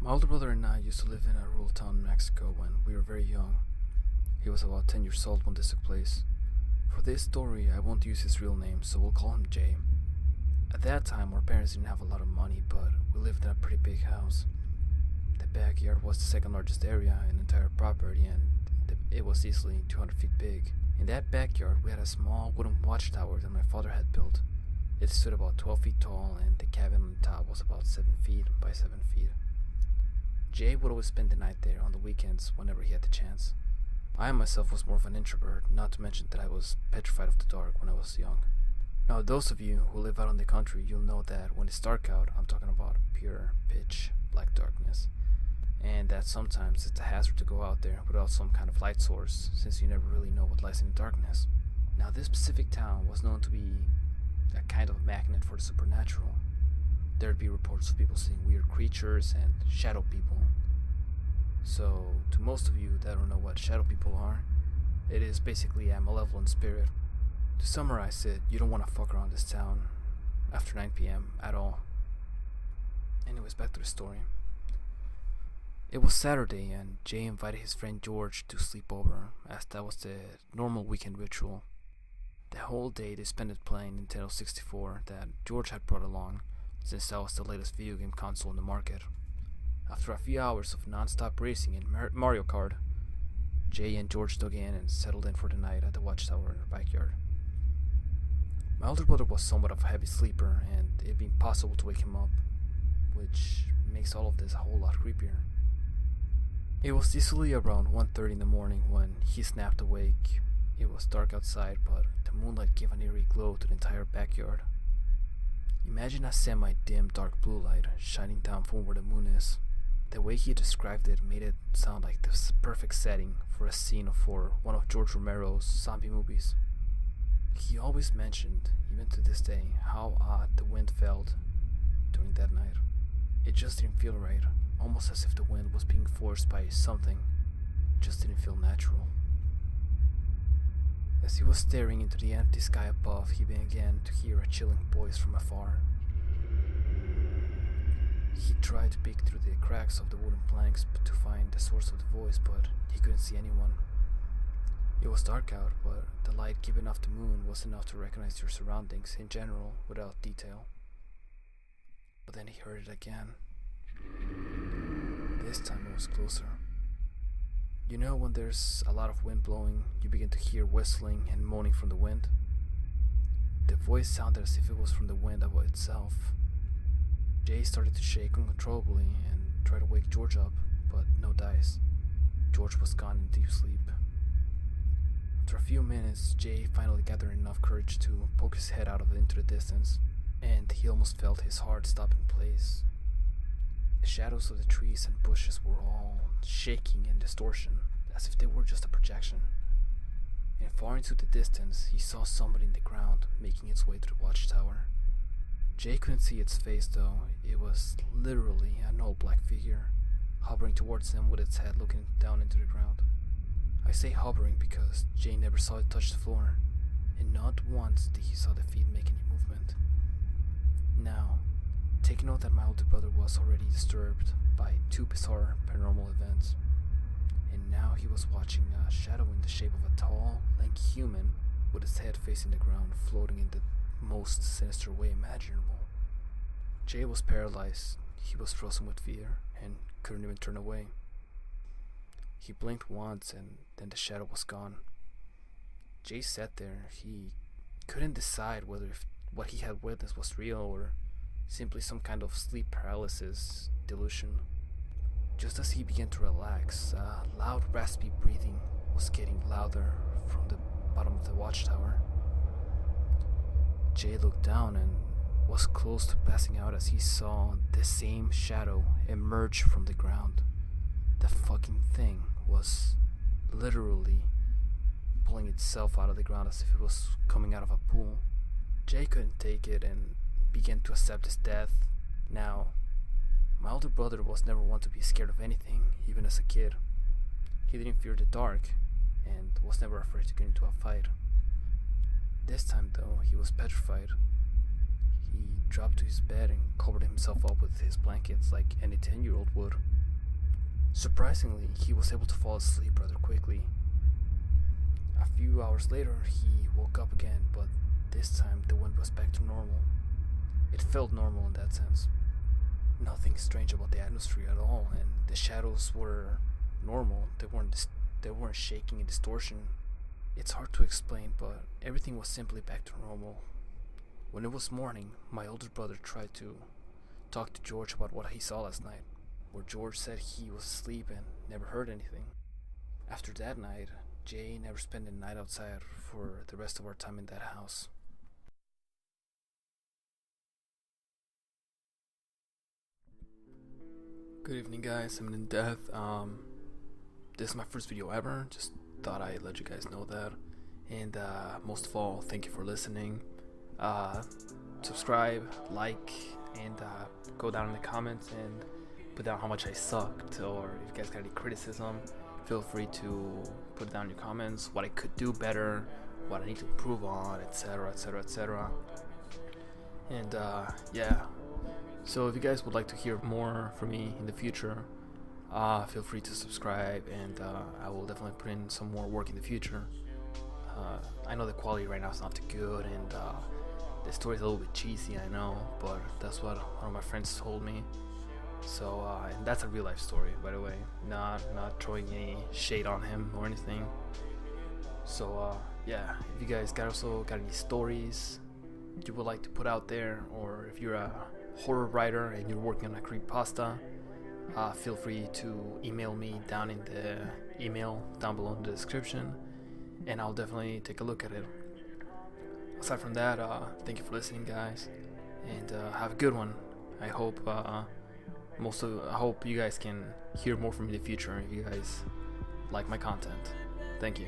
My older brother and I used to live in a rural town in Mexico when we were very young. He was about 10 years old when this took place. For this story, I won't use his real name, so we'll call him Jay. At that time, our parents didn't have a lot of money, but we lived in a pretty big house. The backyard was the second largest area in the entire property, and it was easily 200 feet big. In that backyard, we had a small wooden watchtower that my father had built. It stood about 12 feet tall, and the cabin on the top was about 7 feet by 7 feet. Jay would always spend the night there on the weekends whenever he had the chance. I myself was more of an introvert, not to mention that I was petrified of the dark when I was young. Now, those of you who live out in the country, you'll know that when it's dark out, I'm talking about pure pitch black darkness. And that sometimes it's a hazard to go out there without some kind of light source, since you never really know what lies in the darkness. Now, this specific town was known to be a kind of magnet for the supernatural. There'd be reports of people seeing weird creatures and shadow people. So, to most of you that don't know what shadow people are, it is basically a malevolent spirit. To summarize it, you don't want to fuck around this town after 9 p.m. at all. Anyways, back to the story. It was Saturday, and Jay invited his friend George to sleep over, as that was the normal weekend ritual. The whole day they spent it playing Nintendo 64 that George had brought along, since that was the latest video game console in the market. After a few hours of non-stop racing in Mario Kart, Jay and George dug in and settled in for the night at the watchtower in their backyard. My older brother was somewhat of a heavy sleeper, and it'd be impossible to wake him up, which makes all of this a whole lot creepier. It was easily around 1:30 in the morning when he snapped awake. It was dark outside, but the moonlight gave an eerie glow to the entire backyard. Imagine a semi-dim dark blue light shining down from where the moon is. The way he described it made it sound like the perfect setting for a scene for one of George Romero's zombie movies. He always mentioned, even to this day, how odd the wind felt during that night. It just didn't feel right, almost as if the wind was being forced by something. It just didn't feel natural. As he was staring into the empty sky above, he began to hear a chilling voice from afar. He tried to peek through the cracks of the wooden planks to find the source of the voice, but he couldn't see anyone. It was dark out, but the light given off the moon was enough to recognize your surroundings in general without detail. But then he heard it again. This time it was closer. You know, when there's a lot of wind blowing, you begin to hear whistling and moaning from the wind? The voice sounded as if it was from the wind itself. Jay started to shake uncontrollably and tried to wake George up, but no dice. George was gone in deep sleep. After a few minutes, Jay finally gathered enough courage to poke his head out into the distance, and he almost felt his heart stop in place. The shadows of the trees and bushes were all shaking in distortion, as if they were just a projection. And far into the distance, he saw somebody in the ground making its way to the watchtower. Jay couldn't see its face though. It was literally an all-black figure, hovering towards him with its head looking down into the ground. I say hovering because Jay never saw it touch the floor, and not once did he saw the feet make any movement. Now, take note that my older brother was already disturbed by two bizarre paranormal events, and now he was watching a shadow in the shape of a tall, lanky human with his head facing the ground, floating in the most sinister way imaginable. Jay was paralyzed. He was frozen with fear and couldn't even turn away. He blinked once and then the shadow was gone. Jay sat there. He couldn't decide whether what he had witnessed was real or simply some kind of sleep paralysis delusion. Just as he began to relax, loud raspy breathing was getting louder from the bottom of the watchtower. Jay looked down and was close to passing out as he saw the same shadow emerge from the ground. The fucking thing was literally pulling itself out of the ground as if it was coming out of a pool. Jay couldn't take it and began to accept his death. Now, my older brother was never one to be scared of anything, even as a kid. He didn't fear the dark and was never afraid to get into a fight. This time though, he was petrified. He dropped to his bed and covered himself up with his blankets like any 10-year-old would. Surprisingly, he was able to fall asleep rather quickly. A few hours later, he woke up again, but this time the wind was back to normal. It felt normal in that sense. Nothing strange about the atmosphere at all, and the shadows were normal. They weren't shaking in distortion. It's hard to explain, but everything was simply back to normal. When it was morning, my older brother tried to talk to George about what he saw last night, where George said he was asleep and never heard anything. After that night, Jay never spent the night outside for the rest of our time in that house. Good evening, guys. I'm in death. This is my first video ever. Just thought I'd let you guys know that. And most of all, thank you for listening. Subscribe, like, and go down in the comments and put down how much I sucked, or if you guys got any criticism, feel free to put it down in your comments, what I could do better, what I need to improve on, etc, etc, etc. And yeah, so if you guys would like to hear more from me in the future, feel free to subscribe, and I will definitely put in some more work in the future. I know the quality right now is not too good, and the story's a little bit cheesy, I know, but that's what one of my friends told me. So, and that's a real life story, by the way, not throwing any shade on him or anything. So, yeah, if you guys also got any stories you would like to put out there, or if you're a horror writer and you're working on a creepypasta, feel free to email me down in the email down below in the description, and I'll definitely take a look at it. Aside from that, thank you for listening, guys, and have a good one. I hope you guys can hear more from me in the future if you guys like my content. Thank you.